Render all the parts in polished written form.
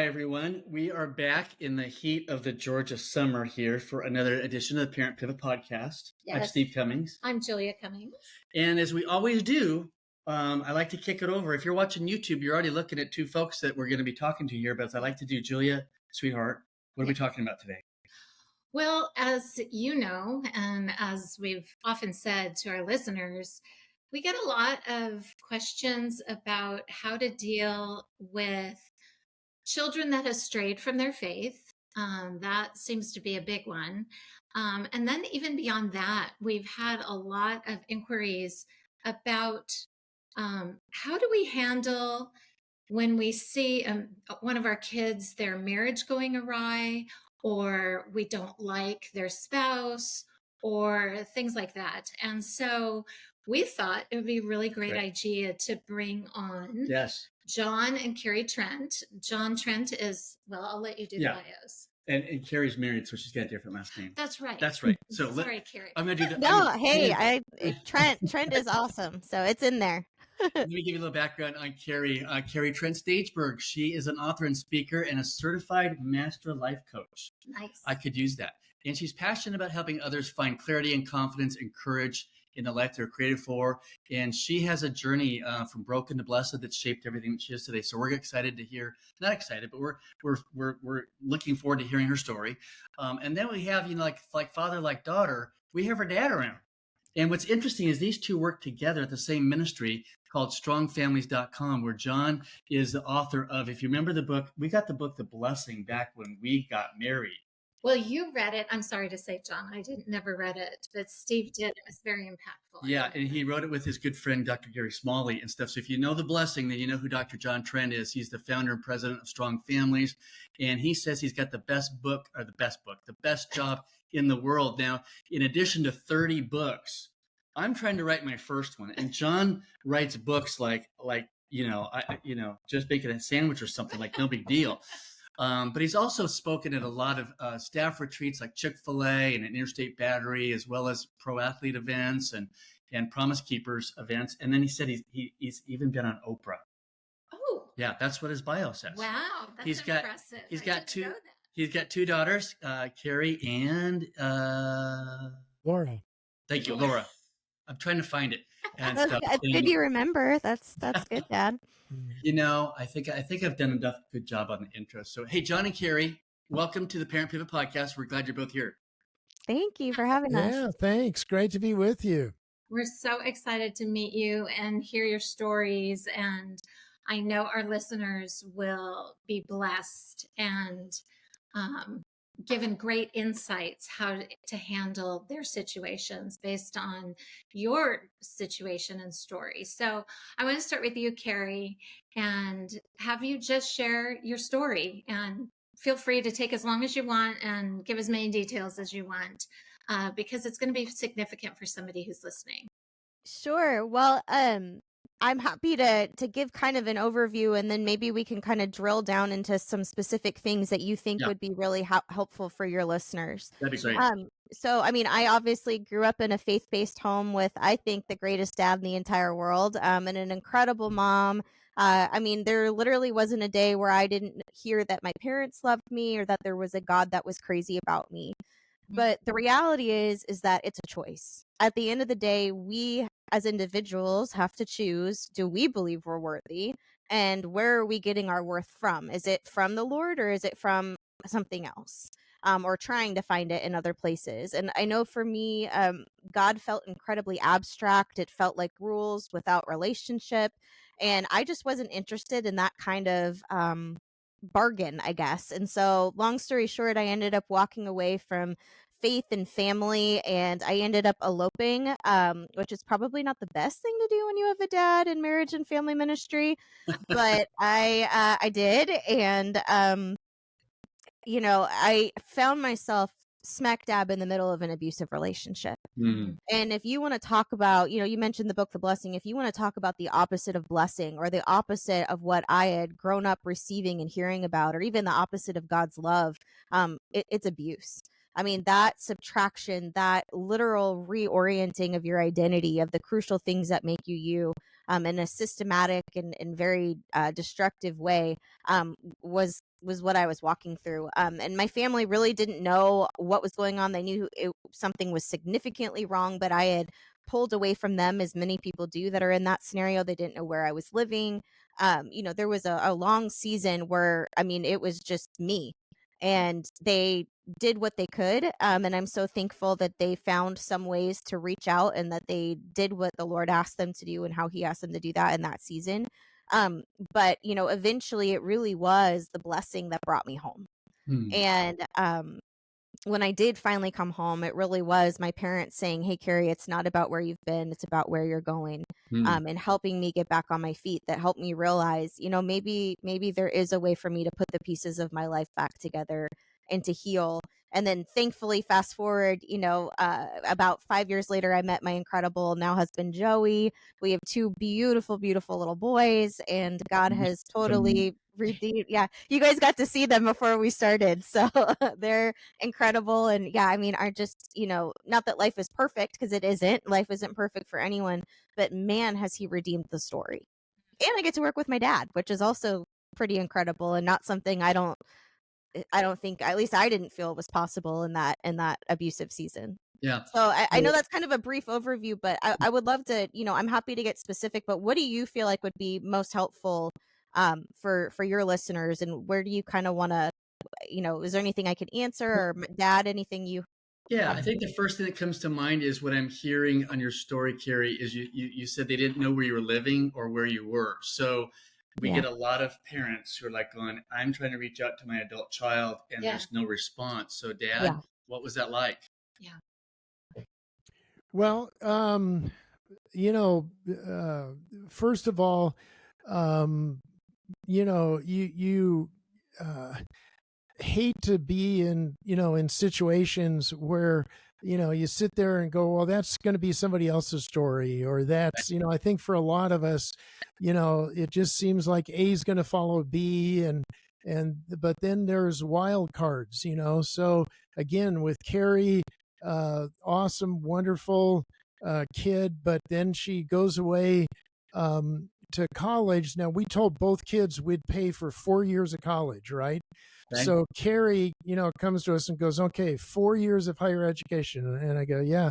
Hi, everyone. We are back in the heat of the Georgia summer here for another edition of the Parent Pivot Podcast. Yes. I'm Steve Cummings. I'm Julia Cummings. And as we always do, I like to kick it over. If you're watching YouTube, you're already looking at two folks that we're going to be talking to here. But as I like to do, Julia, sweetheart, what are we talking about today? Well, as you know, and as we've often said to our listeners, we get a lot of questions about how to deal with children that have strayed from their faith. That seems to be a big one. And then even beyond that, we've had a lot of inquiries about how do we handle when we see one of our kids, their marriage going awry, or we don't like their spouse, or things like that. And so we thought it would be a really great idea to bring on John and Kari Trent. John Trent is, well, I'll let you do the bios. And Kari's married, so she's got a different last name. That's right. That's right. So sorry, Kari. I'm going to do that. No, Trent is awesome. So it's in there. Let me give you a little background on Kari. Kari Trent Stageberg. She is an author and speaker and a certified master life coach. Nice. I could use that. And she's passionate about helping others find clarity and confidence and courage in the life they're created for. And she has a journey from broken to blessed that's shaped everything that she is today. So we're excited to hear, not excited, but we're looking forward to hearing her story. And then we have, like father, like daughter, we have her dad around. And what's interesting is these two work together at the same ministry called strongfamilies.com, where John is the author of, if you remember the book, we got the book, The Blessing, back when we got married. Well, you read it. I'm sorry to say, John, I never read it, but Steve did. It was very impactful. Yeah, and he wrote it with his good friend, Dr. Gary Smalley and stuff. So if you know The Blessing, then you know who Dr. John Trent is. He's the founder and president of Strong Families. And he says he's got the best job in the world. Now, in addition to 30 books, I'm trying to write my first one. And John writes books like just making a sandwich or something, like no big deal. But he's also spoken at a lot of staff retreats like Chick-fil-A and an Interstate Battery, as well as pro athlete events and Promise Keepers events. And then he said he's even been on Oprah. Oh, yeah, that's what his bio says. Wow, that's impressive. He's got two daughters, Kari and Laura. Thank you, Laura. I'm trying to find it. And stuff. Did you remember? That's good, Dad. I think I've done enough good job on the intro. So, hey, John and Kari, welcome to the Parent Pivot Podcast. We're glad you're both here. Thank you for having us. Yeah, thanks. Great to be with you. We're so excited to meet you and hear your stories. And I know our listeners will be blessed and given great insights how to handle their situations based on your situation and story. So I want to start with you, Kari, and have you just share your story, and feel free to take as long as you want and give as many details as you want, because it's going to be significant for somebody who's listening. Sure. Well, I'm happy to give kind of an overview, and then maybe we can kind of drill down into some specific things that you think would be really helpful for your listeners. That'd be great. So, I mean, I obviously grew up in a faith-based home with, I think, the greatest dad in the entire world, and an incredible mom. I mean, there literally wasn't a day where I didn't hear that my parents loved me or that there was a God that was crazy about me. But the reality is that it's a choice. At the end of the day, we as individuals have to choose, do we believe we're worthy? And where are we getting our worth from? Is it from the Lord, or is it from something else? Or trying to find it in other places. And I know for me, God felt incredibly abstract. It felt like rules without relationship. And I just wasn't interested in that kind of bargain, I guess. And so long story short, I ended up walking away from faith and family, and I ended up eloping, which is probably not the best thing to do when you have a dad in marriage and family ministry, but I did. And, I found myself smack dab in the middle of an abusive relationship. Mm. And if you want to talk about, you mentioned the book, The Blessing. If you want to talk about the opposite of blessing, or the opposite of what I had grown up receiving and hearing about, or even the opposite of God's love, it's abuse. I mean, that subtraction, that literal reorienting of your identity, of the crucial things that make you you, in a systematic and very destructive way, was what I was walking through. And my family really didn't know what was going on. They knew something was significantly wrong, but I had pulled away from them, as many people do that are in that scenario. They didn't know where I was living. There was a long season where, I mean, it was just me. And they did what they could. And I'm so thankful that they found some ways to reach out and that they did what the Lord asked them to do and how He asked them to do that in that season. But eventually it really was the blessing that brought me home. Hmm. And when I did finally come home, it really was my parents saying, "Hey, Kari, it's not about where you've been, it's about where you're going," Hmm. and helping me get back on my feet. That helped me realize, maybe there is a way for me to put the pieces of my life back together and to heal. And then thankfully, fast forward, about 5 years later, I met my incredible now husband, Joey. We have two beautiful, beautiful little boys, and God has totally redeemed. Yeah, you guys got to see them before we started. So they're incredible. And yeah, I mean, are just, not that life is perfect, because it isn't. Life isn't perfect for anyone, but man, has He redeemed the story. And I get to work with my dad, which is also pretty incredible, and not something I don't think, at least I didn't feel was possible in that abusive season. Yeah. So I know that's kind of a brief overview, but I would love to, I'm happy to get specific, but what do you feel like would be most helpful for your listeners, and where do you kind of want to, is there anything I could answer, or Dad, anything you Yeah, have? I think the first thing that comes to mind is what I'm hearing on your story, Kari, is you said they didn't know where you were living or where you were. So we Yeah. get a lot of parents who are like going, I'm trying to reach out to my adult child and Yeah. there's no response. So Dad, Yeah. what was that like? Yeah. Well, first of all, you hate to be in situations where you sit there and go, well, that's going to be somebody else's story, or that's, I think for a lot of us, it just seems like A is going to follow B, but then there's wild cards, so again with Kari, awesome, wonderful kid, but then she goes away to college. Now, we told both kids we'd pay for 4 years of college, right? Okay. So Kari, comes to us and goes, okay, 4 years of higher education. And I go, yeah.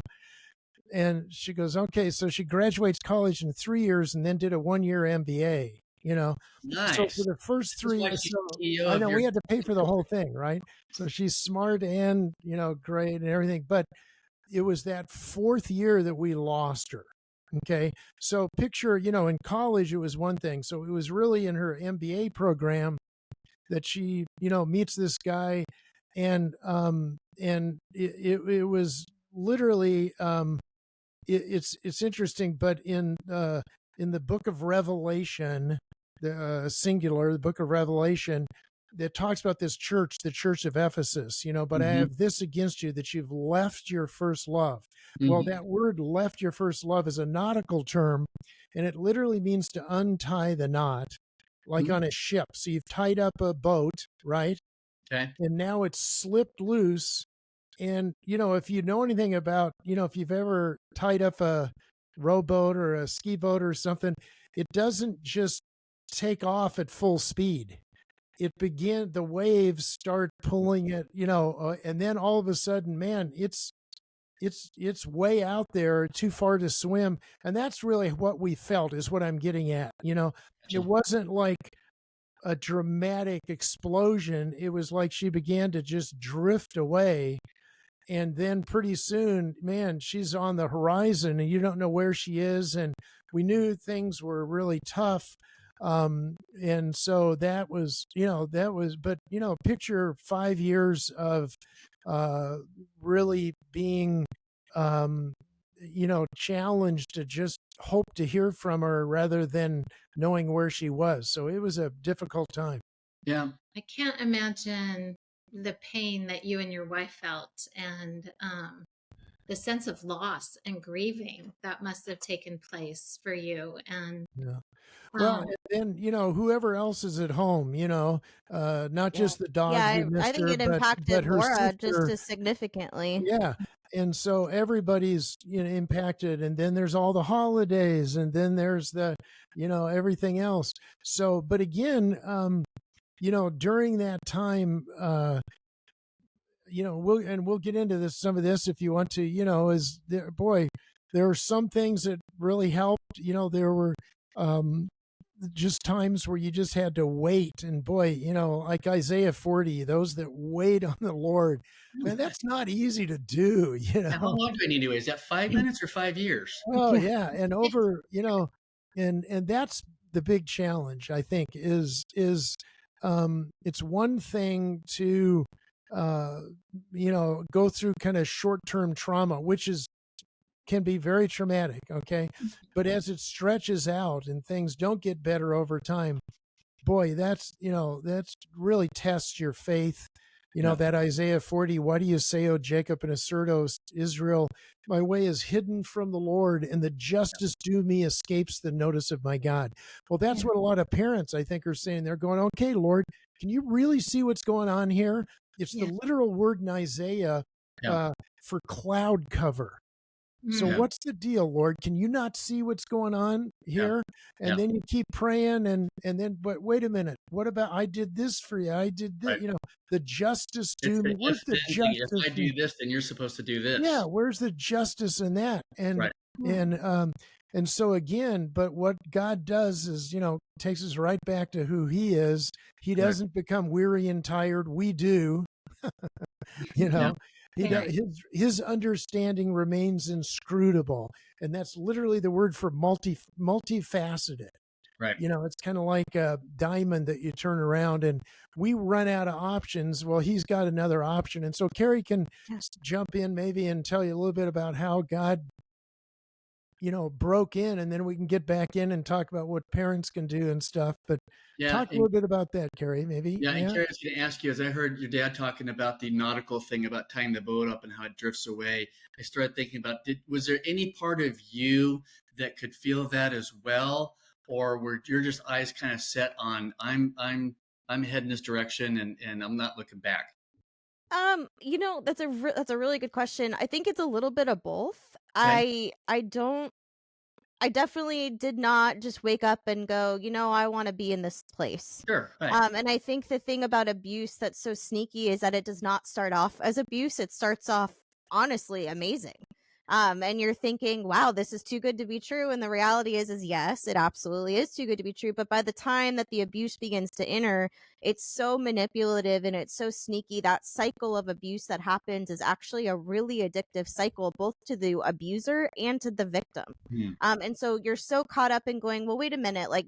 And she goes, okay. So she graduates college in 3 years and then did a 1-year MBA, So for Nice. the first This is 3 why years, she's so CEO I of know your we had to pay for the whole thing, right? So she's smart and, great and everything. But it was that 4th year that we lost her. Okay. So picture, in college, it was one thing. So it was really in her MBA program that she, meets this guy, and it was literally, it's interesting, but in the book of Revelation, the singular, the book of Revelation, that talks about this church, the church of Ephesus, but I have this against you, that you've left your first love. Well, that word "left your first love" is a nautical term, and it literally means to untie the knot, like on a ship. So you've tied up a boat, right? Okay. And now it's slipped loose. And, if you know anything about, if you've ever tied up a rowboat or a ski boat or something, it doesn't just take off at full speed. The waves start pulling it, and then all of a sudden, man, it's way out there, too far to swim. And that's really what we felt, is what I'm getting at. It wasn't like a dramatic explosion. It was like she began to just drift away. And then pretty soon, man, she's on the horizon and you don't know where she is. And we knew things were really tough. And so that was, but, picture 5 years of really being, challenged to just hope to hear from her rather than knowing where she was. So it was a difficult time. Yeah. I can't imagine the pain that you and your wife felt, and the sense of loss and grieving that must have taken place for you. And Yeah. Well, Wow. and then, whoever else is at home, not Yeah. just the dog Yeah, who I missed think her, it but impacted her Laura just sister. as significantly. Yeah. And so everybody's, impacted. And then there's all the holidays, and then there's the, everything else. So, but again, during that time, we'll get into some of this if you want to, is there, boy, there were some things that really helped. There were, um, just times where you just had to wait, and boy, like Isaiah 40, those that wait on the Lord, man, that's not easy to do. Now, how long do I need to wait? Is that 5 minutes or 5 years? Oh Yeah. yeah, and over, and that's the big challenge, I think, is it's one thing to uh go through kind of short-term trauma, which is can be very traumatic, okay? But as it stretches out and things don't get better over time, boy, that's really tests your faith. Yeah. That Isaiah 40, why do you say, O Jacob, and assert, O Israel, my way is hidden from the Lord, and the justice due me escapes the notice of my God. Well, that's Yeah. what a lot of parents, I think, are saying. They're going, okay, Lord, can you really see what's going on here? It's Yeah. the literal word in Isaiah Yeah. for cloud cover. So Mm. Yeah. what's the deal, Lord? Can you not see what's going on Yeah. here? And Yeah. then you keep praying, and then, but wait a minute, what about, I did this for you, I did this, Right. the justice It's due the me. Where's if the then thing. If I justice? do this, then you're supposed to do Yeah, this. where's the justice in that? And Right. Yeah. and so again, but what God does is, takes us right back to who He is. He Right. doesn't become weary and tired. We do. you Yeah. know he Yeah. does, his understanding remains inscrutable, and that's literally the word for multifaceted. Right. It's kind of like a diamond that you turn around, and we run out of options. Well, he's got another option. And so Kari can Yeah. jump in maybe and tell you a little bit about how God broke in, and then we can get back in and talk about what parents can do and stuff. But Yeah. talk a little bit about that, Kari, maybe. Yeah, and Yeah. Carrie, I was going to ask you, as I heard your dad talking about the nautical thing about tying the boat up and how it drifts away, I started thinking about, was there any part of you that could feel that as well, or were your just eyes kind of set on I'm heading this direction and I'm not looking back? That's a really good question. I think it's a little bit of both. Okay, I definitely did not just wake up and go, I want to be in this place. sure, right, And I think the thing about abuse that's so sneaky is that it does not start off as abuse. It starts off honestly amazing. And you're thinking, wow, this is too good to be true. And the reality is yes, it absolutely is too good to be true. But by the time that the abuse begins to enter, it's so manipulative and it's so sneaky. That cycle of abuse that happens is actually a really addictive cycle, both to the abuser and to the victim. Hmm, And so you're so caught up in going, well, wait a minute, like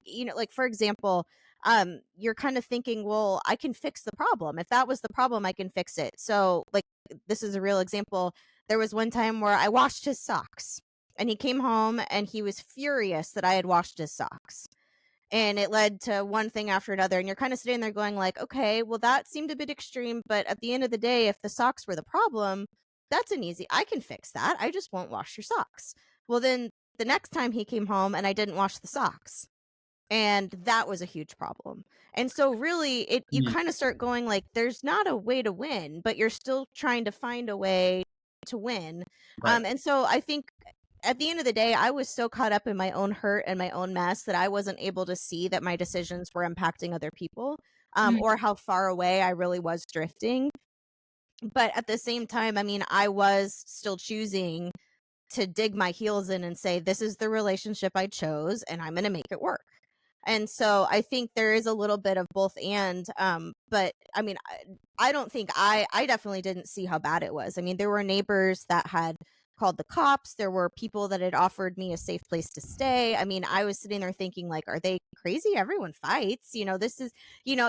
for example, you're kind of thinking, well, I can fix the problem. If that was the problem, I can fix it. So, like, this is a real example. There was one time where I washed his socks, and he came home and he was furious that I had washed his socks. And it led to one thing after another. And you're kind of sitting there going, like, okay, well, that seemed a bit extreme. But at the end of the day, if the socks were the problem, I can fix that. I just won't wash your socks. Well, then the next time he came home and I didn't wash the socks, and that was a huge problem. And so really you hmm, kind of start going, like, there's not a way to win, but you're still trying to find a way to win. right, And so I think at the end of the day, I was so caught up in my own hurt and my own mess that I wasn't able to see that my decisions were impacting other people, Mm. or how far away I really was drifting. But at the same time, I mean, I was still choosing to dig my heels in and say, this is the relationship I chose and I'm going to make it work. And so I think there is a little bit of both and, but I mean, I don't think I definitely didn't see how bad it was. I mean, there were neighbors that had called the cops. There were people that had offered me a safe place to stay. I mean, I was sitting there thinking, like, are they crazy? Everyone fights, this is,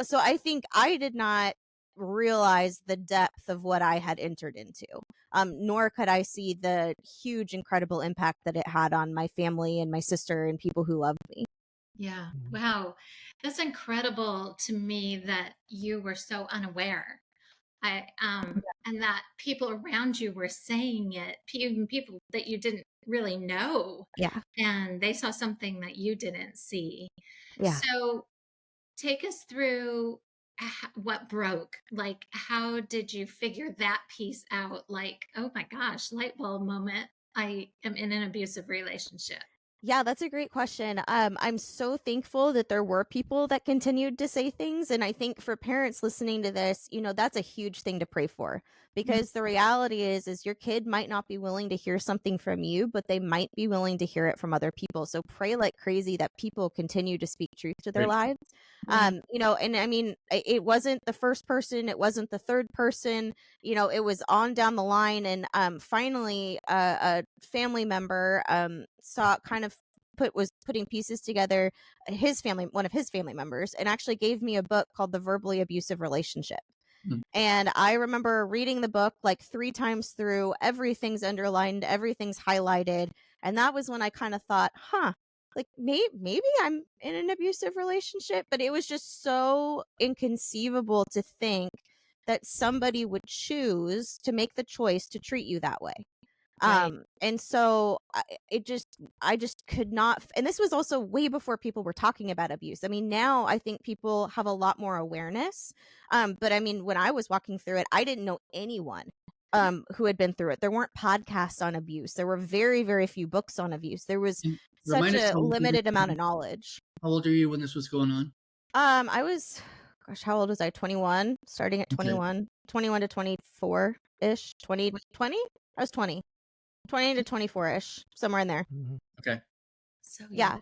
so I think I did not realize the depth of what I had entered into. Nor could I see the huge, incredible impact that it had on my family and my sister and people who loved me. Yeah. Wow. That's incredible to me that you were so unaware And that people around you were saying it, even people that you didn't really know, Yeah. and they saw something that you didn't see. Yeah. So take us through what broke. Like, how did you figure that piece out? Like, oh my gosh, light bulb moment. I am in an abusive relationship. Yeah, that's a great question. I'm so thankful that there were people that continued to say things. And I think for parents listening to this, that's a huge thing to pray for, because the reality is your kid might not be willing to hear something from you, but they might be willing to hear it from other people. So pray like crazy that people continue to speak truth to their Right. lives. And I mean, it wasn't the first person, it wasn't the third person, it was on down the line. And finally, a family member saw kind of was putting pieces together. One of his family members, and actually gave me a book called The Verbally Abusive Relationship. Mhm. And I remember reading the book like 3 times through. Everything's underlined, everything's highlighted. And that was when I kind of thought, like maybe I'm in an abusive relationship. But it was just so inconceivable to think that somebody would choose to make the choice to treat you that way. Right. And so I just could not. And this was also way before people were talking about abuse. I mean, now I think people have a lot more awareness. But I mean, when I was walking through it, I didn't know anyone who had been through it. There weren't podcasts on abuse. There were very, very few books on abuse. There was And such remind us a how old limited amount of knowledge. are you when this was going on? I was, gosh, how old was I? 21, starting at Okay. 21 to 24 ish, 20. I was 20 to 24-ish, somewhere in there. Mhm. Okay. So Yeah.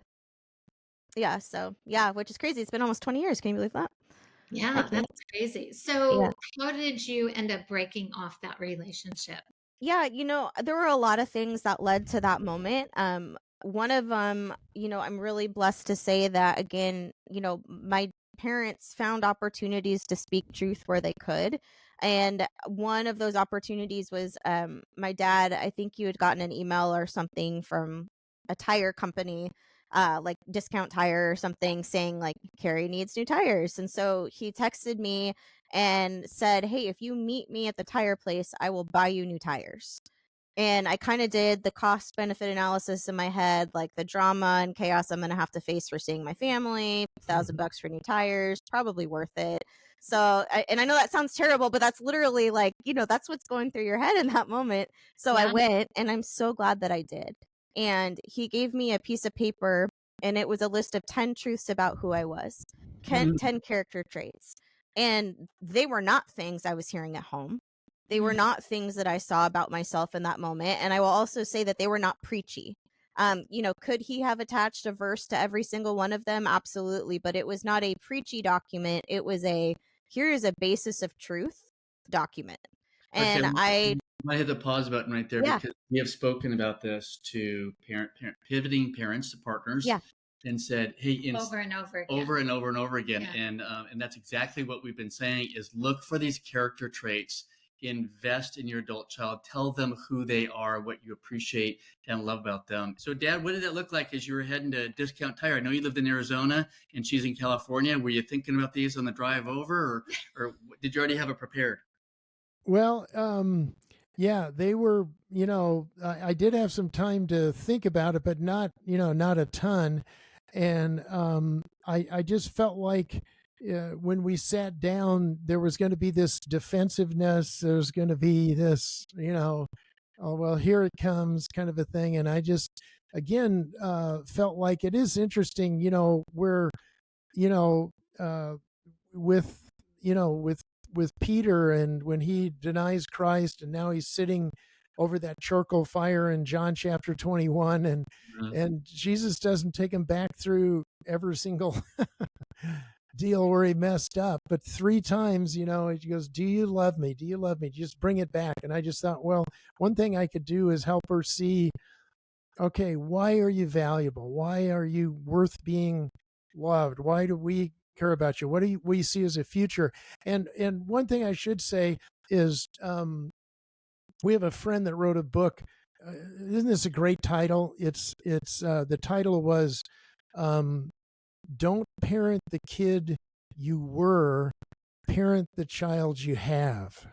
So yeah, which is crazy. It's been almost 20 years. Can you believe that? Yeah, Can't. that's crazy. So Yeah. how did you end up breaking off that relationship? Yeah, there were a lot of things that led to that moment. One of them, I'm really blessed to say that, again, my parents found opportunities to speak truth where they could. And one of those opportunities was my dad. I think you had gotten an email or something from a tire company, like Discount Tire or something, saying like Kari needs new tires. And so he texted me and said, "Hey, if you meet me at the tire place, I will buy you new tires." And I kind of did the cost benefit analysis in my head, like the drama and chaos I'm going to have to face for seeing my family, $1,000 for new tires, probably worth it. So, and I know that sounds terrible, but that's literally like, that's what's going through your head in that moment. So I Yeah. went, and I'm so glad that I did. And he gave me a piece of paper, and it was a list of 10 truths about who I was, 10 character traits. And they were not things I was hearing at home. They were not things that I saw about myself in that moment. And I will also say that they were not preachy. Could he have attached a verse to every single one of them? Absolutely. But it was not a preachy document. It was here is a basis of truth document. And Okay, I hit the pause button right there, Yeah. because we have spoken about this to pivoting parents to partners, Yeah. and said, "Hey, Over and over again. over and over and over again." Yeah. And that's exactly what we've been saying: is look for these character traits, invest in your adult child, tell them who they are, what you appreciate and love about them. So, Dad, what did that look like as you were heading to Discount Tire? I know you lived in Arizona and she's in California. Were you thinking about these on the drive over, or did you already have it prepared? Well, yeah, they were, I did have some time to think about it, but not, not a ton. And I just felt like when we sat down, there was going to be this defensiveness. There's going to be this, oh, well, here it comes kind of a thing. And I just, again, felt like it is interesting, where, with, with Peter, and when he denies Christ, and now he's sitting over that charcoal fire in John chapter 21, and Jesus doesn't take him back through every single deal where he messed up, but 3 times, he goes, "Do you love me? Do you love me? Just bring it back." And I just thought, well, one thing I could do is help her see, okay, why are you valuable? Why are you worth being loved? Why do we care about you? What do we see as a future? And one thing I should say is, we have a friend that wrote a book. Isn't this a great title? It's the title was, "Don't parent the kid you were, parent the child you have."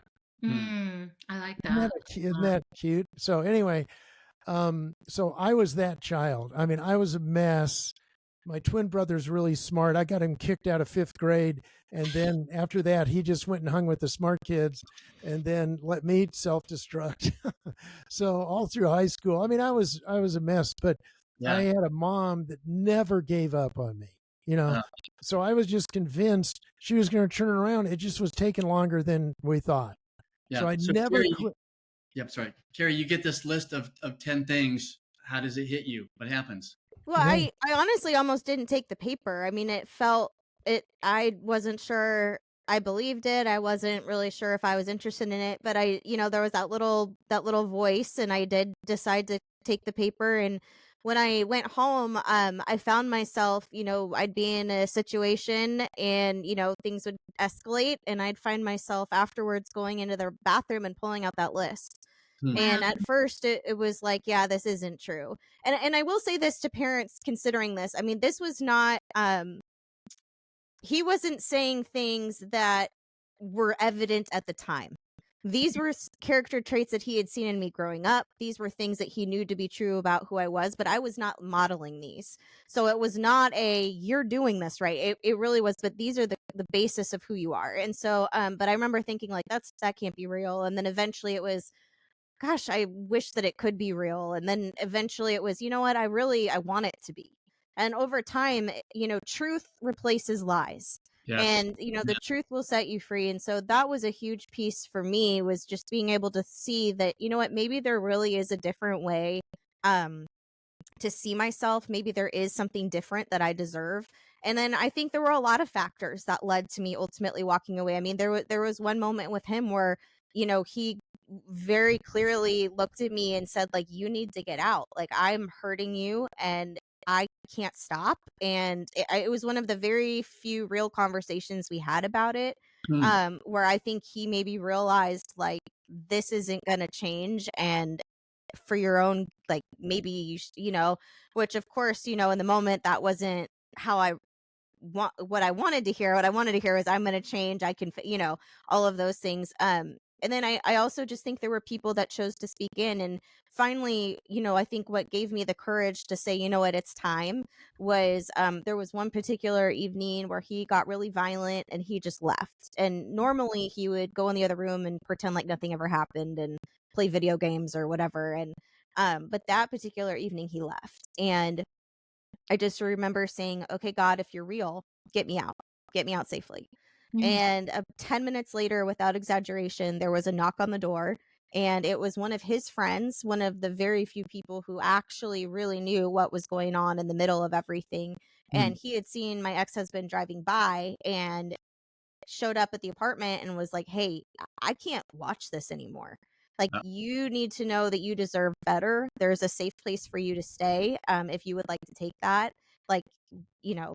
I like Isn't that. isn't that cute? So anyway, so I was that child. I mean, I was a mess. My twin brother's really smart. I got him kicked out of 5th grade. And then after that, he just went and hung with the smart kids and then let me self destruct. So all through high school, I mean, I was a mess, but I Yeah. had a mom that never gave up on me, you know. Uh, So I was just convinced she was going to turn it around. It just was taking longer than we thought. So yeah. I So never Kari, quit. yep, sorry. Kari, you get this list of 10 things. How does it hit you? What happens? Well, Yeah. I honestly almost didn't take the paper. I mean, it felt it I wasn't sure I believed it. I wasn't really sure if I was interested in it, but there was that little voice and I did decide to take the paper. And when I went home, I found myself, I'd be in a situation and, things would escalate and I'd find myself afterwards going into the bathroom and pulling out that list. Hmm. Wow. And at first it was like, yeah, this isn't true. And I will say this to parents considering this. I mean, this was not he wasn't saying things that were evident at the time. These were character traits that he had seen in me growing up. These were things that he knew to be true about who I was, but I was not modeling these. So it was not you're doing this right. It really was, but these are the basis of who you are. And so, but I remember thinking like, that can't be real. And then eventually it was, gosh, I wish that it could be real. And then eventually it was, you know what, I want it to be. And over time, truth replaces lies. Yes. And, the truth will set you free. And so that was a huge piece for me, was just being able to see that, you know what, maybe there really is a different way um to see myself. Maybe there is something different that I deserve. And then I think there were a lot of factors that led to me ultimately walking away. I mean, there was one moment with him where, he very clearly looked at me and said, like, you need to get out. Like, I'm hurting you and I can't stop. And it was one of the very few real conversations we had about it, Hmm. where I think he maybe realized, like, this isn't going to change. And for your own, like, maybe which of course, in the moment that wasn't how I want what I wanted to hear. What I wanted to hear was, I'm going to change, I can all of those things. And then I also just think there were people that chose to speak in. And finally, I think what gave me the courage to say, you know what, it's time, was there was one particular evening where he got really violent and he just left. And normally he would go in the other room and pretend like nothing ever happened and play video games or whatever. And but that particular evening he left. And I just remember saying, okay, God, if you're real, get me out. Get me out safely. And 10 minutes later, without exaggeration, there was a knock on the door. And it was one of his friends, one of the very few people who actually really knew what was going on in the middle of everything. Hmm. And he had seen my ex husband driving by and showed up at the apartment and was like, hey, I can't watch this anymore. Like, Uh, you need to know that you deserve better. There's a safe place for you to stay. If you would like to take that, like, you know,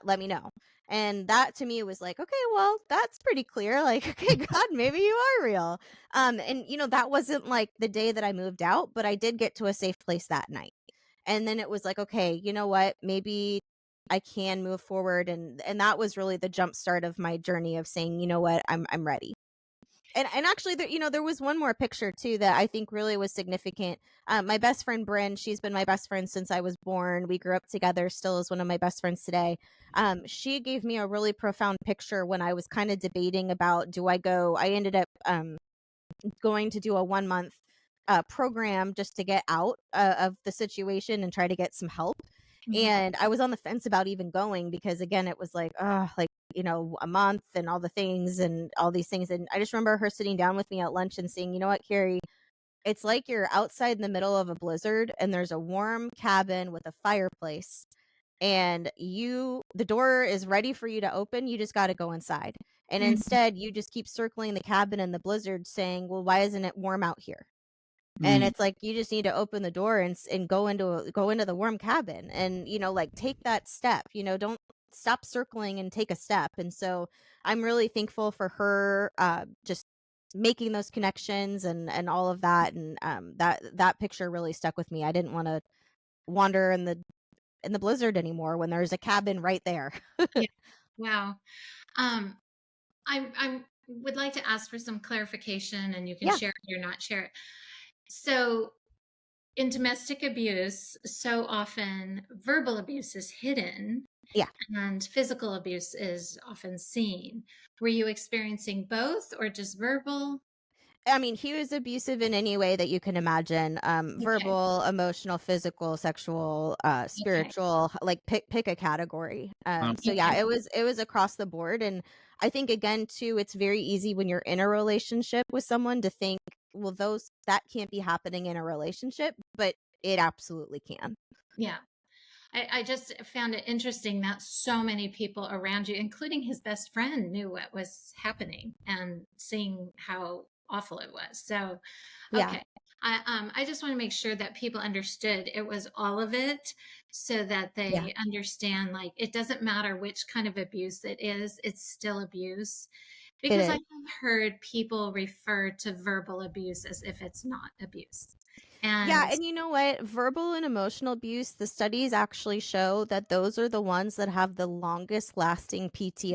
let me know. And that to me was like, okay, well, that's pretty clear. Like, okay, God, maybe you are real. And that wasn't like the day that I moved out, but I did get to a safe place that night. And then it was like, okay, you know what? Maybe I can move forward. And that was really the jump start of my journey of saying, you know what, I'm ready. And actually, there was one more picture too that I think really was significant. My best friend Bryn, she's been my best friend since I was born. We grew up together, still is one of my best friends today. She gave me a really profound picture when I was kind of debating about, do I go? I ended up going to do a 1 month program just to get out of the situation and try to get some help. And I was on the fence about even going because, again, it was like, like, a month and all the things and all these things. And I just remember her sitting down with me at lunch and saying, you know what, Kari, it's like you're outside in the middle of a blizzard and there's a warm cabin with a fireplace and the door is ready for you to open. You just got to go inside. And instead you just keep circling the cabin in the blizzard saying, well, why isn't it warm out here? And hmm. it's like, you just need to open the door and go into the warm cabin and, like, take that step, don't stop circling and take a step. And so I'm really thankful for her, just making those connections and all of that. And that picture really stuck with me. I didn't want to wander in the blizzard anymore when there's a cabin right there. Yeah. Wow. Um, I'm would like to ask for some clarification, and you can Yeah. share it or not share it. So, in domestic abuse, so often verbal abuse is hidden Yeah. and physical abuse is often seen. Were you experiencing both or just verbal? I mean, he was abusive in any way that you can imagine, Okay. verbal, emotional, physical, sexual, Okay. spiritual, like pick a category. So yeah, Okay. it was across the board. And I think again too, it's very easy when you're in a relationship with someone to think, well, those that can't be happening in a relationship, but it absolutely can. Yeah. I just found it interesting that so many people around you, including his best friend, knew what was happening and seeing how awful it was. So, Yeah. okay. I just want to make sure that people understood it was all of it so that Yeah. they understand like it doesn't matter which kind of abuse it is, it's still abuse. It Because I is. have heard people refer to verbal abuse as if it's not abuse. Yeah, And and you know what? Verbal and emotional abuse, the studies actually show that those are the ones that have the longest lasting yeah,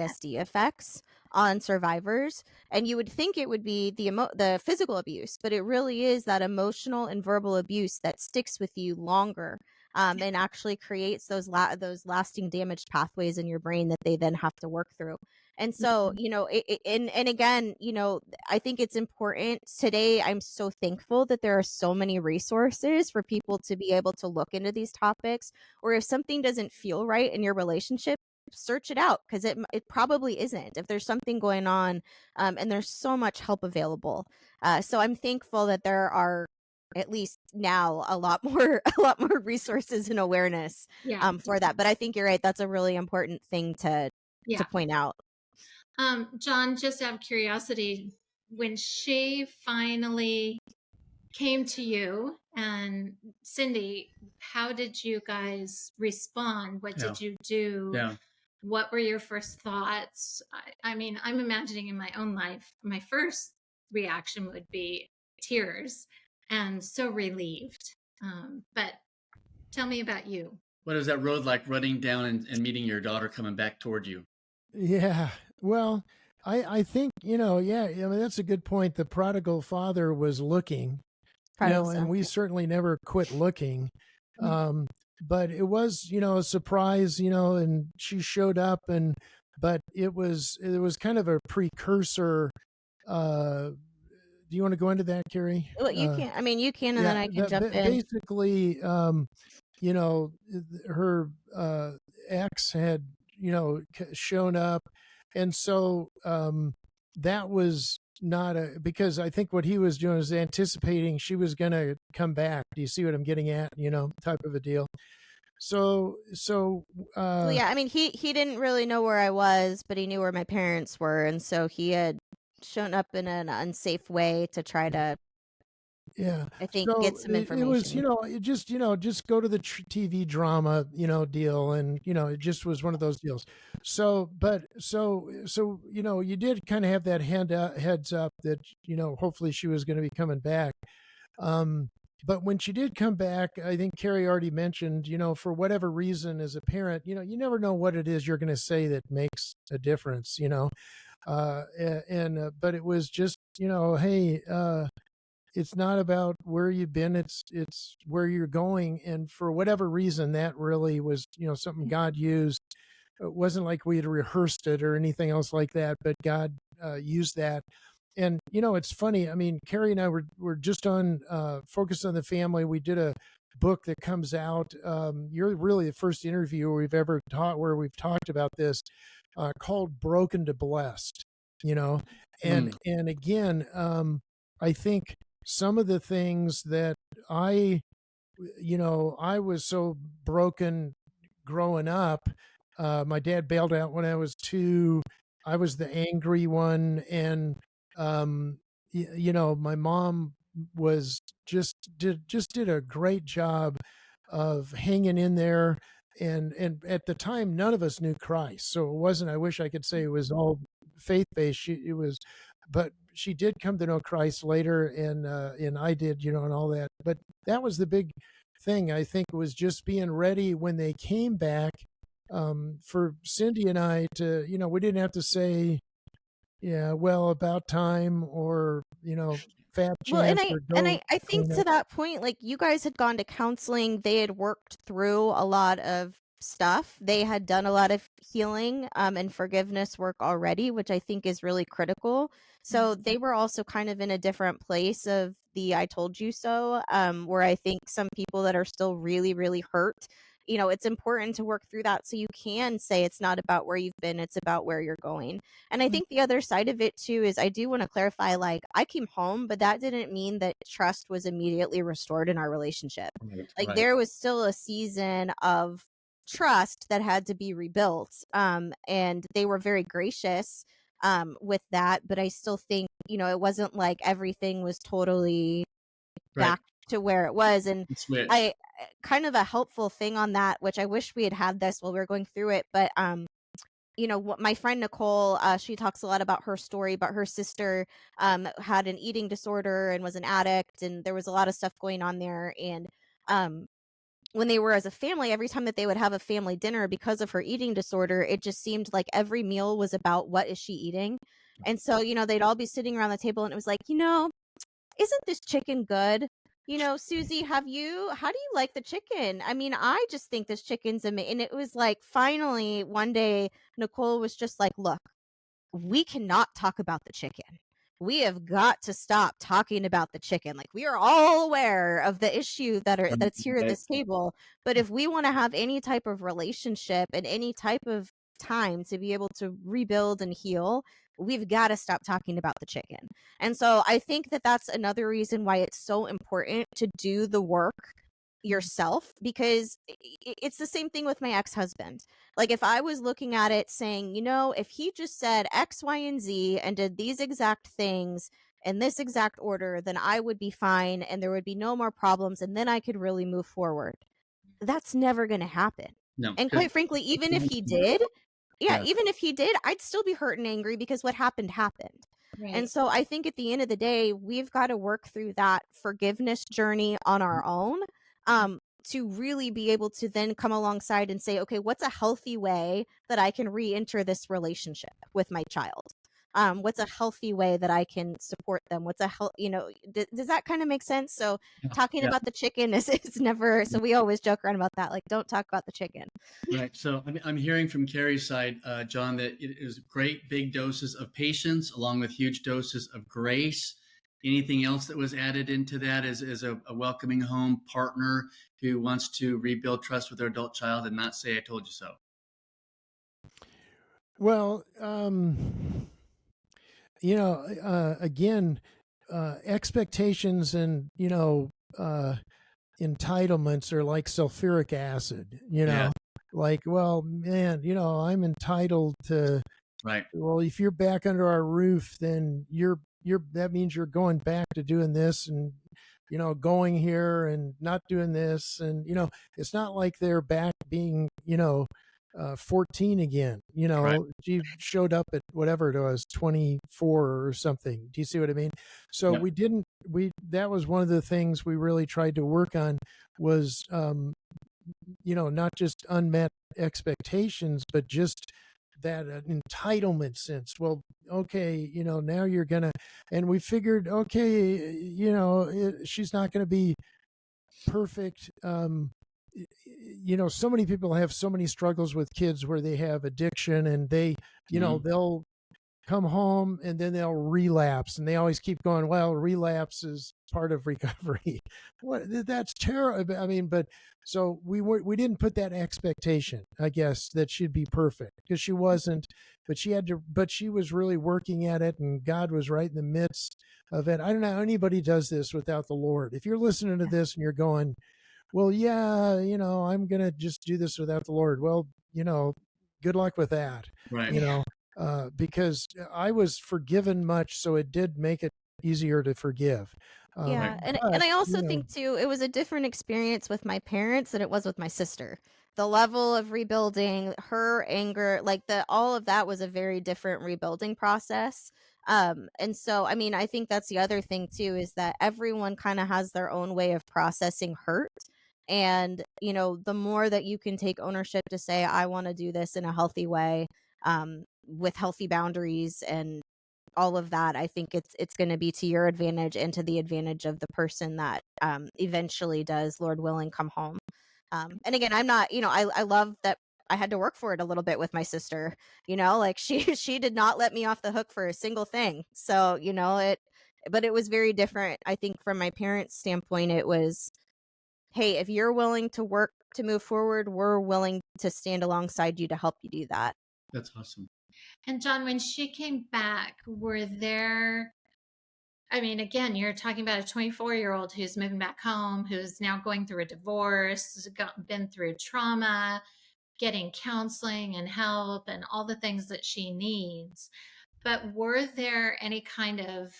PTSD effects on survivors. And you would think it would be the physical abuse, but it really is that emotional and verbal abuse that sticks with you longer. And actually creates those lasting damaged pathways in your brain that they then have to work through. And so, mhm, and again, I think it's important today. I'm so thankful that there are so many resources for people to be able to look into these topics. Or if something doesn't feel right in your relationship, search it out because it probably isn't. If there's something going on, and there's so much help available. So I'm thankful that there are at least now a lot more a lot more resources and awareness yeah, for that. But I think you're right. That's a really important thing to yeah. point out. John, just out of curiosity, when she finally came to you and Cindy, how did you guys respond? What Yeah. did you do? Yeah. What were your first thoughts? I mean, I'm imagining in my own life, my first reaction would be tears and so relieved. But tell me about you. What is that road like running down and meeting your daughter coming back toward you? Yeah. Well, I think, yeah, I mean, that's a good point. The prodigal father was looking, Prodigal and son. we certainly never quit looking. Mm, Um, but it was, a surprise, and she showed up, but it was kind of a precursor. Do you want to go into that, Carrie? Well, you can. I mean, you can, and then Yeah, I can jump in. basically, you know, her ex had, shown up, and so that was not a because I think what he was doing was anticipating she was going to come back. Do you see what I'm getting at? Type of a deal. So Well, yeah. I mean, he didn't really know where I was, but he knew where my parents were, and so he had shown up in an unsafe way to try to, yeah. I think, get So some it was, information. just go to the TV drama, deal. And, it just was one of those deals. So, but so, you did kind of have that heads up that, hopefully she was going to be coming back. Um, but when she did come back, I think Carrie already mentioned, for whatever reason as a parent, you never know what it is you're going to say that makes a difference, but it was just, hey, it's not about where you've been, it's where you're going. And for whatever reason, that really was, something God used. It wasn't like we had rehearsed it or anything else like that, but God used that. And it's funny, I mean, Carrie and I were just on Focus on the Family. We did a book that comes out, you're really the first interview we've ever taught where we've talked about this, called Broken to Blessed. you know Mm. and again, I think some of the things that I I was so broken growing up. My dad bailed out when I was 2. I was the angry one, and my mom was just did a great job of hanging in there. And at the time, none of us knew Christ, so it wasn't. I wish I could say it was all faith based. It was, but she did come to know Christ later, and I did, and all that. But that was the big thing, I think, was just being ready when they came back, for Cindy and I to, we didn't have to say, Yeah, well, about time, or fat Well, and chance, I or and go I I think clean to up. that point, like, you guys had gone to counseling, they had worked through a lot of stuff. They had done a lot of healing, and forgiveness work already, which I think is really critical. So they were also kind of in a different place of the "I told you so," where I think some people that are still really, really hurt, it's important to work through that so you can say it's not about where you've been, it's about where you're going. And I think the other side of it too is I do want to clarify, like, I came home, but that didn't mean that trust was immediately restored in our relationship. Right. Like, Right. there was still a season of trust that had to be rebuilt. And they were very gracious with that, but I still think, it wasn't like everything was totally Right. back to where it was. And Switch. I kind of a helpful thing on that, which I wish we had this while we were going through it, but what my friend Nicole, she talks a lot about her story, but her sister had an eating disorder and was an addict, and there was a lot of stuff going on there. And um, when they were as a family, every time that they would have a family dinner because of her eating disorder, it just seemed like every meal was about what is she eating. And so, they'd all be sitting around the table, and it was like, isn't this chicken good? Susie, how do you like the chicken? I mean, I just think this chicken's amazing. And it was like, finally, one day, Nicole was just like, look, we cannot talk about the chicken. We have got to stop talking about the chicken. Like, we are all aware of the issue that's here at Right. this table. But if we want to have any type of relationship and any type of time to be able to rebuild and heal, we've got to stop talking about the chicken. And so I think that that's another reason why it's so important to do the work yourself, because it's the same thing with my ex-husband. Like, if I was looking at it saying, if he just said X, Y, and Z and did these exact things in this exact order, then I would be fine and there would be no more problems and then I could really move forward. That's never going to happen. No, And because quite frankly, even if he did, yeah, yeah. even if he did, I'd still be hurt and angry because what happened happened. And Right. so I think at the end of the day, we've got to work through that forgiveness journey on our own, to really be able to then come alongside and say, okay, what's a healthy way that I can re-enter this relationship with my child? What's a healthy way that I can support them? What's a does that kind of make sense? So talking Yeah. about the chicken is never, so we always joke around about that. Like, don't talk about the chicken. Right. So I'm hearing from Kari's side, John, that it is great big doses of patience along with huge doses of grace. Anything else that was added into that as a welcoming home partner who wants to rebuild trust with their adult child and not say, I told you so? Well, again, expectations and entitlements are like sulfuric acid. Yeah. Like, well, man, I'm entitled to. Right. Well, if you're back under our roof, then that means you're going back to doing this and going here and not doing this. And it's not like they're back being 14 again. Right. She showed up at whatever it was, 24 or something. Do you see what I mean? So Yep. that was one of the things we really tried to work on, was not just unmet expectations, but just that entitlement sense. Well, okay, now you're gonna, and we figured, okay, she's not gonna be perfect. So many people have so many struggles with kids where they have addiction, and they, they'll come home and then they'll relapse, and they always keep going, well, relapse is part of recovery. That's terrible. I mean, but so we didn't put that expectation, I guess, that she'd be perfect, because she wasn't, but she was really working at it, and God was right in the midst of it. I don't know how anybody does this without the Lord. If you're listening to this and you're going, well, yeah, I'm going to just do this without the Lord. Well, good luck with that. Right. Because I was forgiven much, so it did make it easier to forgive. Yeah, and I also think too, it was a different experience with my parents than it was with my sister. The level of rebuilding, her anger, like all of that was a very different rebuilding process. And so, I mean, I think that's the other thing too, is that everyone kind of has their own way of processing hurt. And, the more that you can take ownership to say, I want to do this in a healthy way, with healthy boundaries and all of that, I think it's going to be to your advantage and to the advantage of the person that eventually does, Lord willing, come home. And again, I'm not, I love that I had to work for it a little bit with my sister, like she did not let me off the hook for a single thing. So, but it was very different. I think from my parents' standpoint, it was, hey, if you're willing to work to move forward, we're willing to stand alongside you to help you do that. That's awesome. And John, when she came back, were there, I mean, again, you're talking about a 24-year-old who's moving back home, who's now going through a divorce, been through trauma, getting counseling and help and all the things that she needs. But were there any kind of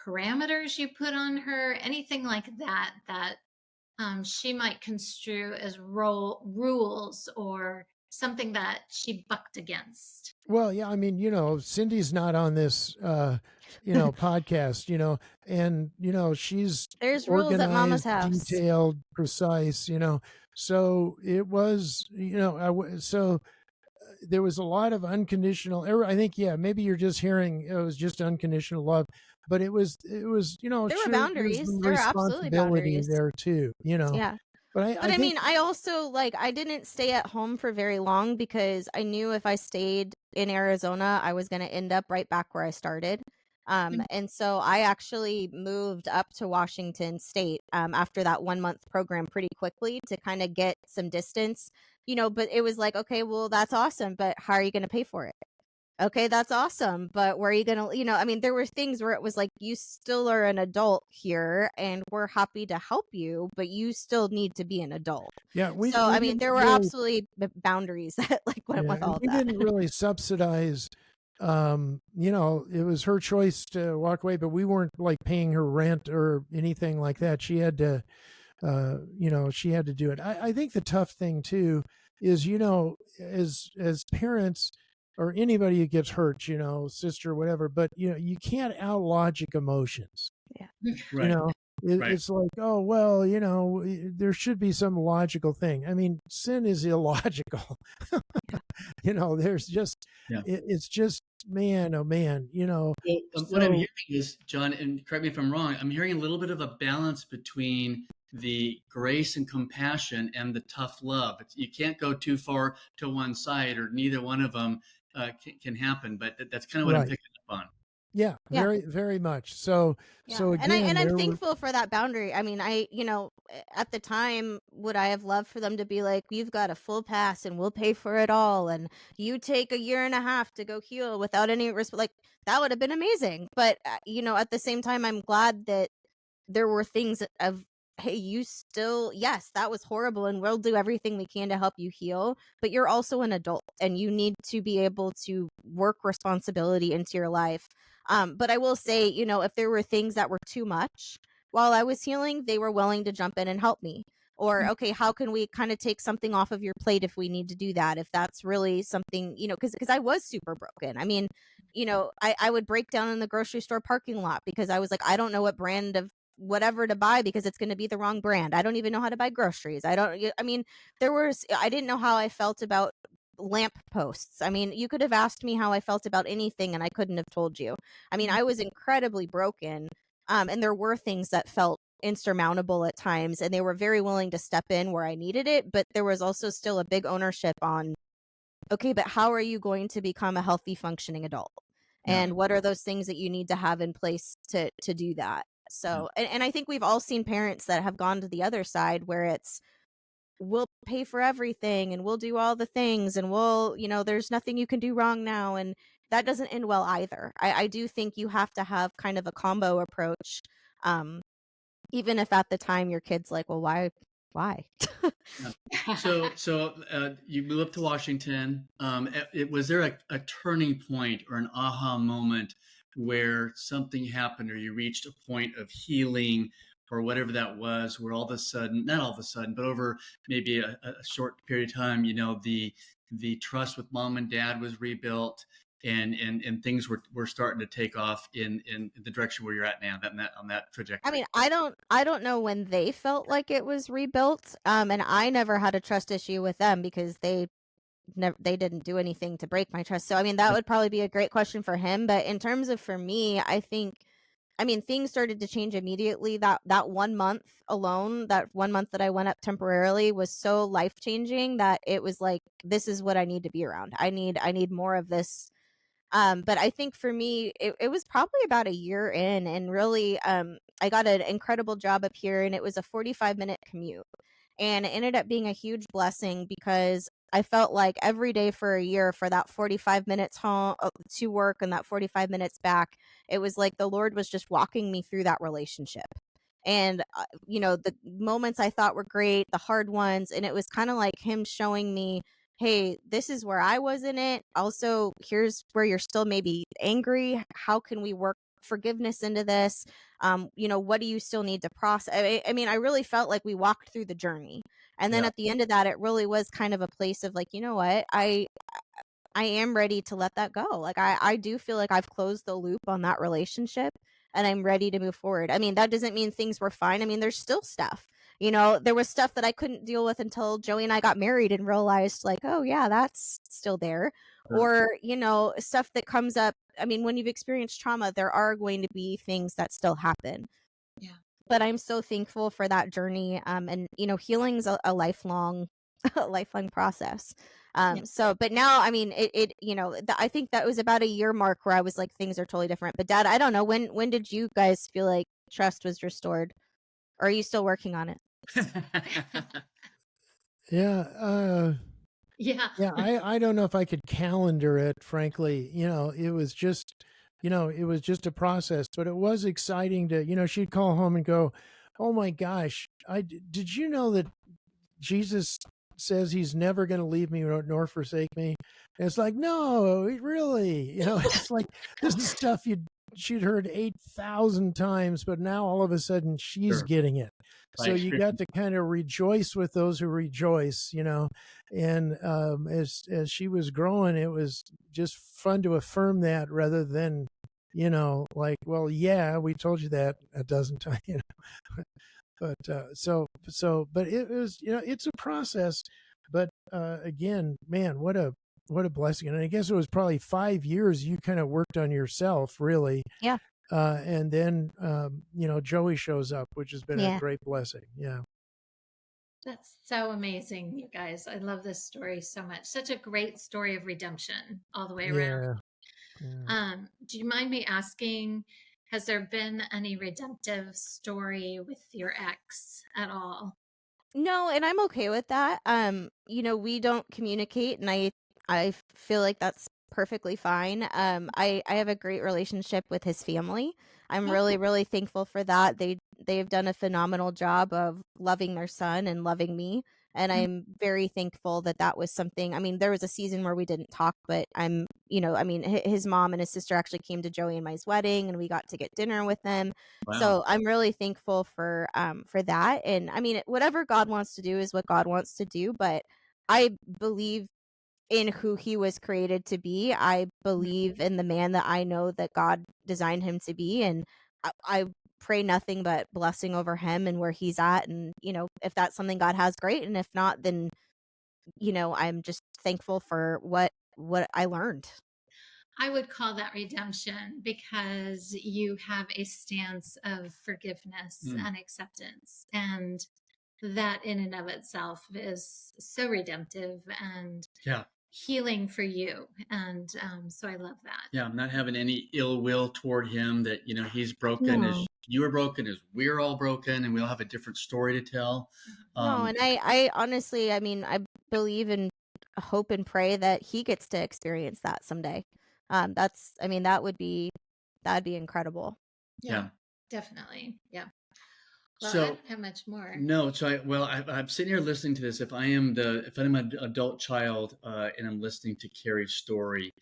parameters you put on her, anything like that, that she might construe as rules or something that she bucked against? Well, yeah, I mean, Cindy's not on this, podcast, and, she's There's rules at Mama's organized, house. detailed, precise, so it was, so there was a lot of unconditional, I think, yeah, maybe you're just hearing it was just unconditional love, but it was, There were sure, boundaries. there's some There were absolutely responsibility boundaries. there too, Yeah. but But I mean, I also I didn't stay at home for very long because I knew if I stayed in Arizona, I was going to end up right back where I started. And so I actually moved up to Washington State after that 1 month program pretty quickly to kind of get some distance, but it was like, okay, well, that's awesome, but how are you going to pay for it? Okay, that's awesome, but where are you gonna, I mean, there were things where it was like, you still are an adult here, and we're happy to help you, but you still need to be an adult. yeah, So, I mean, there were really, absolutely boundaries that went with all of we that. didn't really subsidize. It was her choice to walk away, but we weren't like paying her rent or anything like that. She had to, she had to do it. I think the tough thing too is, as parents or anybody who gets hurt, sister, whatever, but you can't out logic emotions. Yeah. Right. It's like, oh, well, there should be some logical thing. I mean, sin is illogical. There's just, it's just, man, oh man, Well, what I'm hearing is, John, and correct me if I'm wrong, I'm hearing a little bit of a balance between the grace and compassion and the tough love. You can't go too far to one side, or neither one of them can happen. But that's kind of what I'm picking up on. Yeah, very, very much. So, so again, and I'm thankful for that boundary. I mean, at the time, would I have loved for them to be like, you've got a full pass and we'll pay for it all, and you take a year and a half to go heal without any risk? Like, that would have been amazing. But at the same time, I'm glad that there were things of, hey, you still, yes, that was horrible, and we'll do everything we can to help you heal, but you're also an adult and you need to be able to work responsibility into your life. But I will say, if there were things that were too much while I was healing, they were willing to jump in and help me. Or, okay, how can we kind of take something off of your plate if we need to do that? If that's really something, because I was super broken. I mean, I would break down in the grocery store parking lot because I was like, I don't know what brand of whatever to buy because it's going to be the wrong brand. I don't even know how to buy groceries. I didn't know how I felt about lamp posts. I mean, you could have asked me how I felt about anything and I couldn't have told you. I mean, I was incredibly broken. And there were things that felt insurmountable at times, and they were very willing to step in where I needed it. But there was also still a big ownership on, okay, but how are you going to become a healthy, functioning adult? And what are those things that you need to have in place to do that? So, and I think we've all seen parents that have gone to the other side where it's, we'll pay for everything and we'll do all the things and we'll, there's nothing you can do wrong now. And that doesn't end well either. I do think you have to have kind of a combo approach. Even if at the time your kid's like, well, why? So you moved up to Washington. Was there a turning point or an aha moment where something happened, or you reached a point of healing or whatever that was, where all of a sudden, not all of a sudden, but over maybe a short period of time, the trust with mom and dad was rebuilt, and things were starting to take off in the direction where you're at now, on that trajectory? I mean, I don't know when they felt like it was rebuilt. And I never had a trust issue with them because they they didn't do anything to break my trust. So I mean, that would probably be a great question for him. But in terms of for me, I mean, things started to change immediately. That 1 month alone, that 1 month that I went up temporarily was so life changing that it was like, this is what I need to be around. I need more of this. But I think for me, it was probably about a year in, and really, I got an incredible job up here, and it was a 45-minute commute. And it ended up being a huge blessing because I felt like every day for a year, for that 45 minutes home to work and that 45 minutes back, it was like the Lord was just walking me through that relationship. And, the moments I thought were great, the hard ones, and it was kind of like him showing me, hey, this is where I was in it. Also, here's where you're still maybe angry. How can we work forgiveness into this? What do you still need to process? I mean, I really felt like we walked through the journey. And then Yeah. at the end of that, it really was kind of a place of like, you know what? I am ready to let that go. Like I do feel like I've closed the loop on that relationship and I'm ready to move forward. I mean, that doesn't mean things were fine. I mean, there's still stuff. There was stuff that I couldn't deal with until Joey and I got married and realized like, oh yeah, that's still there. Sure. Or, stuff that comes up. I mean, when you've experienced trauma, there are going to be things that still happen. Yeah. But I'm so thankful for that journey. And healing's a lifelong a lifelong process. Yeah. But now, I mean, I think that was about a year mark where I was like, things are totally different. But Dad, I don't know, when did you guys feel like trust was restored? Or are you still working on it? Yeah. Yeah. Yeah, I don't know if I could calendar it, frankly. It was just a process, but it was exciting to, she'd call home and go, "Oh my gosh, did you know that Jesus says he's never going to leave me nor forsake me?" And it's like, no, really, it's like this is stuff she'd heard 8,000 times, but now all of a sudden she's Sure. getting it. By So you got experience. to kind of rejoice with those who rejoice, and as she was growing, it was just fun to affirm that rather than, like, well, yeah, we told you that a dozen times, but but it was, it's a process. But again, man, what a blessing. And I guess it was probably 5 years you kind of worked on yourself, really. Yeah. And then Joey shows up, which has been a Yeah. great blessing. Yeah. That's so amazing, you guys. I love this story so much. Such a great story of redemption all the way around. Yeah. Do you mind me asking, has there been any redemptive story with your ex at all? No, and I'm okay with that. We don't communicate, and I feel like that's perfectly fine. I have a great relationship with his family. I'm Oh, really, really thankful for that. They've done a phenomenal job of loving their son and loving me, and mm, I'm very thankful that that was something. I mean, there was a season where we didn't talk, but I mean, his mom and his sister actually came to Joey and my's wedding, and we got to get dinner with them. Wow. So I'm really thankful for that. And I mean, whatever God wants to do is what God wants to do, but I believe in who he was created to be. I believe in the man that I know that God designed him to be, and I pray nothing but blessing over him and where he's at. And if that's something God has, great, and if not, then I'm just thankful for what I learned. I would call that redemption because you have a stance of forgiveness Mm. and acceptance. And that in and of itself is so redemptive and Yeah. healing for you. And so I love that. Yeah. I'm not having any ill will toward him that, he's broken as No. you are broken, as we're all broken, and we all have a different story to tell. No, and I honestly, I mean, I believe and hope and pray that he gets to experience that someday. I mean, that'd be incredible. Yeah, Yeah. definitely. Yeah. Well, I So don't have much more. no, so I'm sitting here listening to this. If I'm an adult child and I'm listening to Kari's story,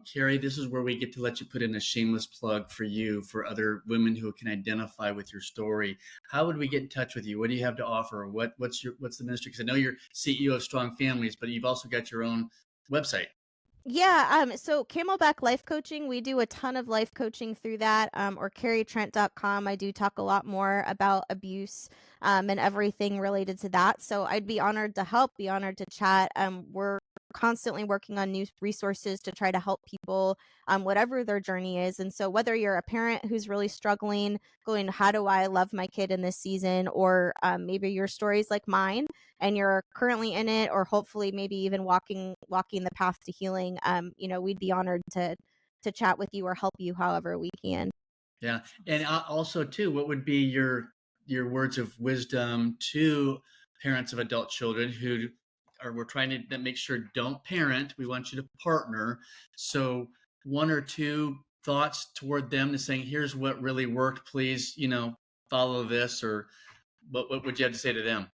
Kari, this is where we get to let you put in a shameless plug for you, for other women who can identify with your story. How would we get in touch with you? What do you have to offer? What's the ministry? Because I know you're CEO of Strong Families, but you've also got your own website. Yeah, so Camelback Life Coaching, we do a ton of life coaching through that, or KariTrent.com. I do talk a lot more about abuse and everything related to that. So I'd be honored to help, be honored to chat. We're constantly working on new resources to try to help people, whatever their journey is. And so whether you're a parent who's really struggling, going, how do I love my kid in this season? Or maybe your story's like mine and you're currently in it, or hopefully maybe even walking the path to healing, we'd be honored to chat with you or help you however we can. Yeah. And also too, what would be your words of wisdom to parents of adult children who we're trying to make sure don't parent, we want you to partner. So one or two thoughts toward them to saying, here's what really worked, please, follow this, or what would you have to say to them?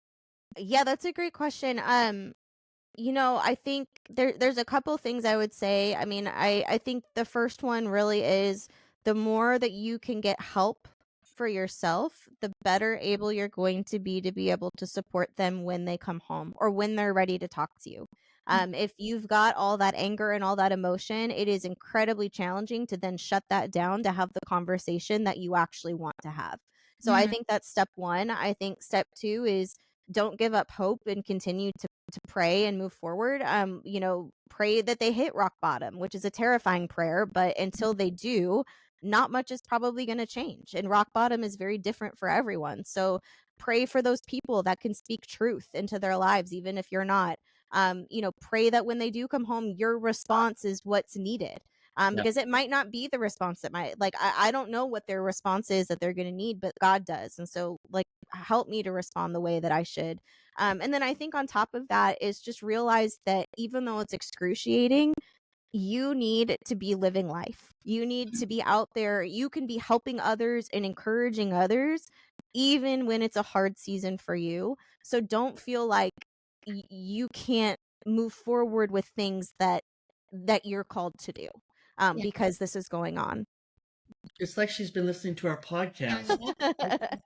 Yeah, that's a great question. I think there's a couple things I would say. I mean, I think the first one really is the more that you can get help for yourself, the better able you're going to be able to support them when they come home or when they're ready to talk to you. If you've got all that anger and all that emotion, it is incredibly challenging to then shut that down to have the conversation that you actually want to have. So I think that's step one. I think step two is don't give up hope and continue to pray and move forward. Pray that they hit rock bottom, which is a terrifying prayer, but until they do, not much is probably going to change. And rock bottom is very different for everyone. So pray for those people that can speak truth into their lives, even if you're not. Pray that when they do come home, your response is what's needed. Because it might not be the response that I don't know what their response is that they're going to need, but God does. And so help me to respond the way that I should. And then I think on top of that is just realize that even though it's excruciating, you need to be living life. You need to be out there. You can be helping others and encouraging others, even when it's a hard season for you. So don't feel like you can't move forward with things that you're called to do, because this is going on. It's like she's been listening to our podcast.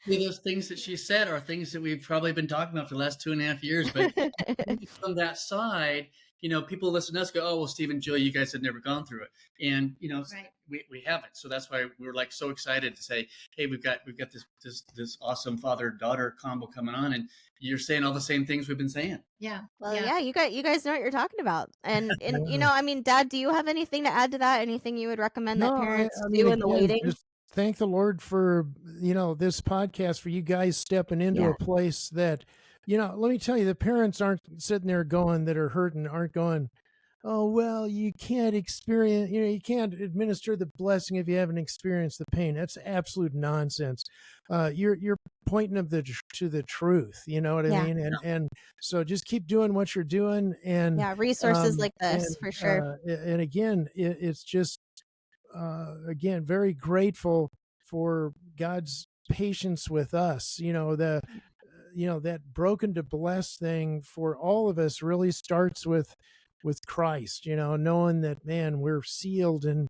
Those things that she said are things that we've probably been talking about for the last 2.5 years. But from that side, people listen to us go, oh, well, Steve and Julie, you guys have never gone through it. And, Right. we haven't. So that's why we were so excited to say, hey, we've got this awesome father-daughter combo coming on. And you're saying all the same things we've been saying. Yeah. Well, yeah, you guys know what you're talking about. And I mean, Dad, do you have anything to add to that? Anything you would recommend that parents do in the waiting? Just thank the Lord for, this podcast, for you guys stepping into a place that, let me tell you, the parents aren't sitting there that are hurting, aren't going, oh, well, you can't experience, you can't administer the blessing if you haven't experienced the pain. That's absolute nonsense. You're pointing them to the truth. You know what I mean? And so just keep doing what you're doing. And resources like this, for sure. And again, it's just, again, very grateful for God's patience with us. That broken to blessed thing for all of us really starts with Christ, knowing that, man, we're sealed and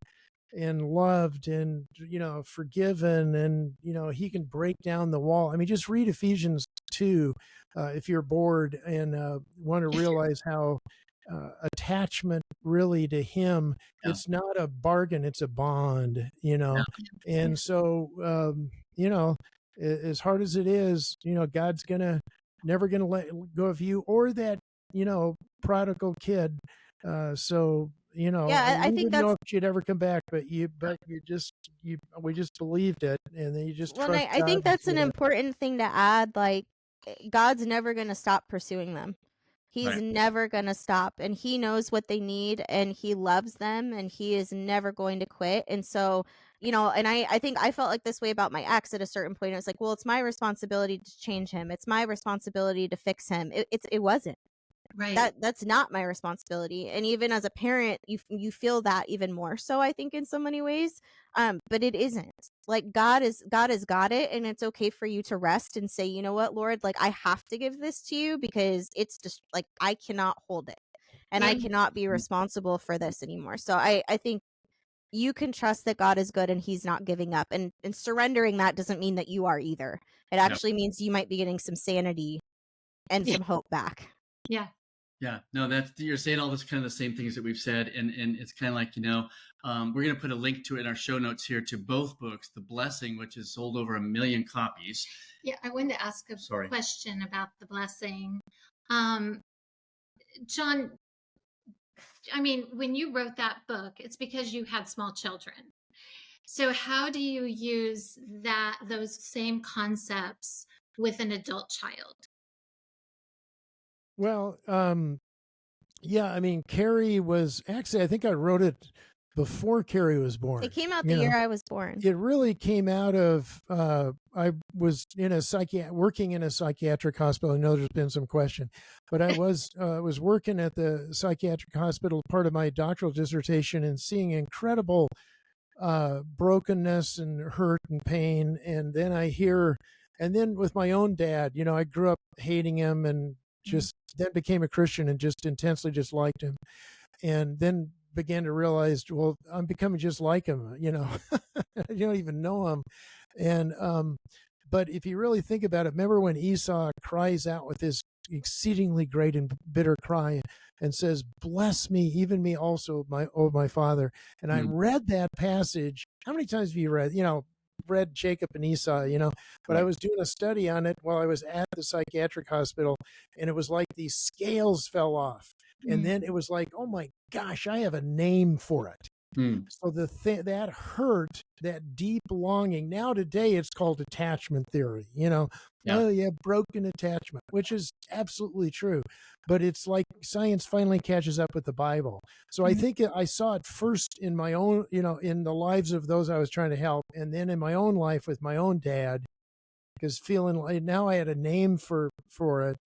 loved and, forgiven, and, he can break down the wall. I mean, just read Ephesians 2, if you're bored and want to realize how attachment really to him, it's not a bargain, it's a bond, and so, as hard as it is, God's never gonna let go of you or that, prodigal kid. So, I think didn't know if she'd ever come back, but we just believed it, and then you just trust I think God that's an important thing to add. God's never going to stop pursuing them. He's never going to stop, and he knows what they need, and he loves them, and he is never going to quit. And so, and I think I felt like this way about my ex at a certain point. I was like, well, it's my responsibility to change him. It's my responsibility to fix him. It wasn't. Right. That's not my responsibility. And even as a parent, you feel that even more so, I think, in so many ways. But it isn't. God has got it, and it's okay for you to rest and say, you know what, Lord, I have to give this to you because it's just I cannot hold it, and I cannot be responsible for this anymore. So I think you can trust that God is good and he's not giving up, and surrendering that doesn't mean that you are either. It actually means you might be getting some sanity and some hope back. Yeah. Yeah, no, you're saying all this kind of the same things that we've said. And it's kind of like, we're going to put a link to it in our show notes here to both books, The Blessing, which has sold over 1 million copies. Yeah. I wanted to ask a question about The Blessing. John, I mean, when you wrote that book, it's because you had small children. So how do you use those same concepts with an adult child? Well, yeah, I mean, Kari was actually, I think I wrote it before Kari was born. It came out the year I was born. It really came out of, I was in working in a psychiatric hospital. I know there's been some question, but I was working at the psychiatric hospital, part of my doctoral dissertation, and seeing incredible brokenness and hurt and pain. And then with my own dad, I grew up hating him and just then became a Christian and just intensely disliked him. And then began to realize, well, I'm becoming just like him, you don't even know him. And, but if you really think about it, remember when Esau cries out with his exceedingly great and bitter cry and says, bless me, even me also, my father. And I read that passage. How many times have you read Jacob and Esau, but I was doing a study on it while I was at the psychiatric hospital, and it was like these scales fell off. And then it was like, oh my gosh, I have a name for it. So that hurt, that deep longing, now today it's called attachment theory, Oh, yeah, broken attachment, which is absolutely true. But it's like science finally catches up with the Bible. So I think I saw it first in my own, in the lives of those I was trying to help. And then in my own life with my own dad, because feeling like now I had a name for it,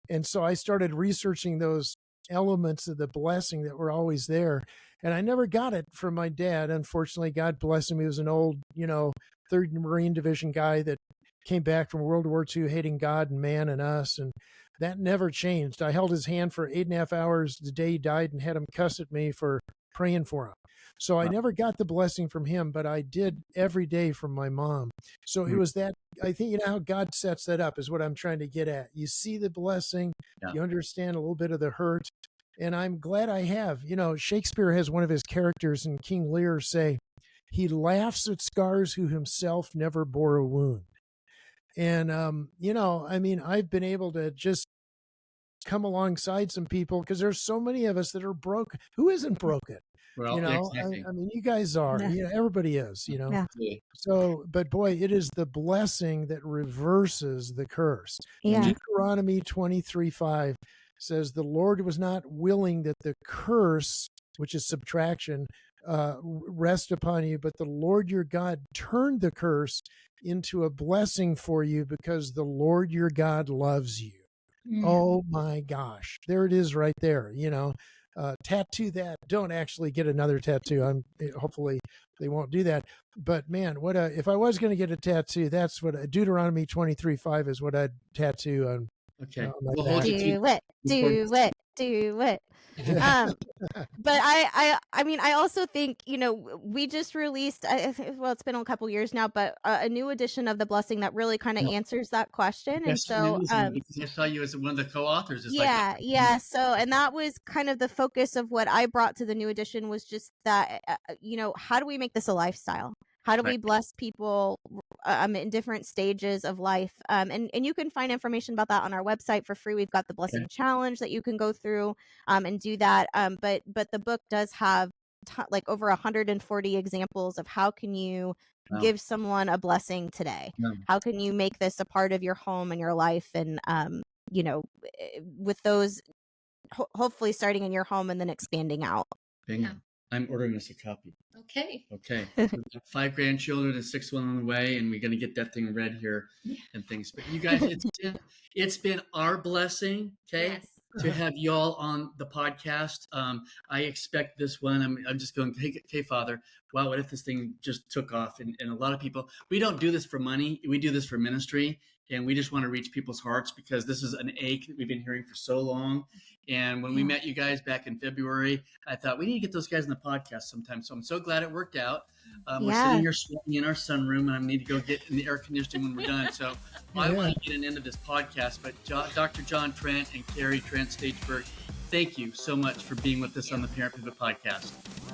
and so I started researching those elements of the blessing that were always there. And I never got it from my dad. Unfortunately, God bless him. He was an old, 3rd Marine Division guy that came back from World War II, hating God and man and us. And that never changed. I held his hand for 8.5 hours the day he died and had him cuss at me for praying for him. So I never got the blessing from him, but I did every day from my mom. So it was that, I think, how God sets that up is what I'm trying to get at. You see the blessing, you understand a little bit of the hurt. And I'm glad I have. Shakespeare has one of his characters in King Lear say, he laughs at scars who himself never bore a wound. And, I've been able to just come alongside some people because there's so many of us that are broken. Who isn't broken? Well, exactly. I mean, you guys are, everybody is, Yeah. So, but boy, it is the blessing that reverses the curse. Yeah. Deuteronomy 23:5 says the Lord was not willing that the curse, which is subtraction, rest upon you, but the Lord your God turned the curse into a blessing for you because the Lord your God loves you. Oh my gosh. There it is right there. Tattoo that. Don't actually get another tattoo. Hopefully they won't do that. But man, if I was going to get a tattoo, that's what Deuteronomy 23:5 is what I'd tattoo on. Okay. We'll hold do it. But I also think, we just released, it's been a couple years now, but a new edition of The Blessing that really kind of answers that question. And so, because I saw you as one of the co-authors. So, and that was kind of the focus of what I brought to the new edition was just that, how do we make this a lifestyle? How do we bless people in different stages of life? And you can find information about that on our website for free. We've got the Blessing Challenge that you can go through and do that. But the book does have like over 140 examples of how can you give someone a blessing today? How can you make this a part of your home and your life? And, with those, hopefully starting in your home and then expanding out. Bingo. Yeah. I'm ordering us a copy. Okay. We've got 5 grandchildren and 6 on the way, and we're going to get that thing read here and things. But you guys, it's been our blessing, to have y'all on the podcast. I expect this one. I'm just going, hey, Father, wow, what if this thing just took off? And a lot of people, we don't do this for money. We do this for ministry. And we just want to reach people's hearts because this is an ache that we've been hearing for so long. And when we met you guys back in February, I thought we need to get those guys on the podcast sometime. So I'm so glad it worked out. We're sitting here sweating in our sunroom, and I need to go get in the air conditioning when we're done. So I want to get an end of this podcast. But Dr. John Trent and Kari Trent Stageberg, thank you so much for being with us on the Parent Pivot podcast.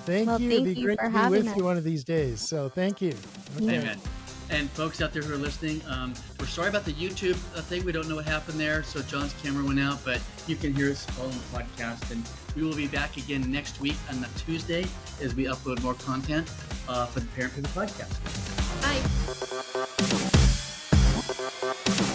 Thank you. It'd be great to be with you one of these days. So thank you. Amen. And folks out there who are listening, we're sorry about the YouTube thing. We don't know what happened there. So John's camera went out, but you can hear us all on the podcast. And we will be back again next week on the Tuesday as we upload more content for the Parent Pivot podcast. Bye.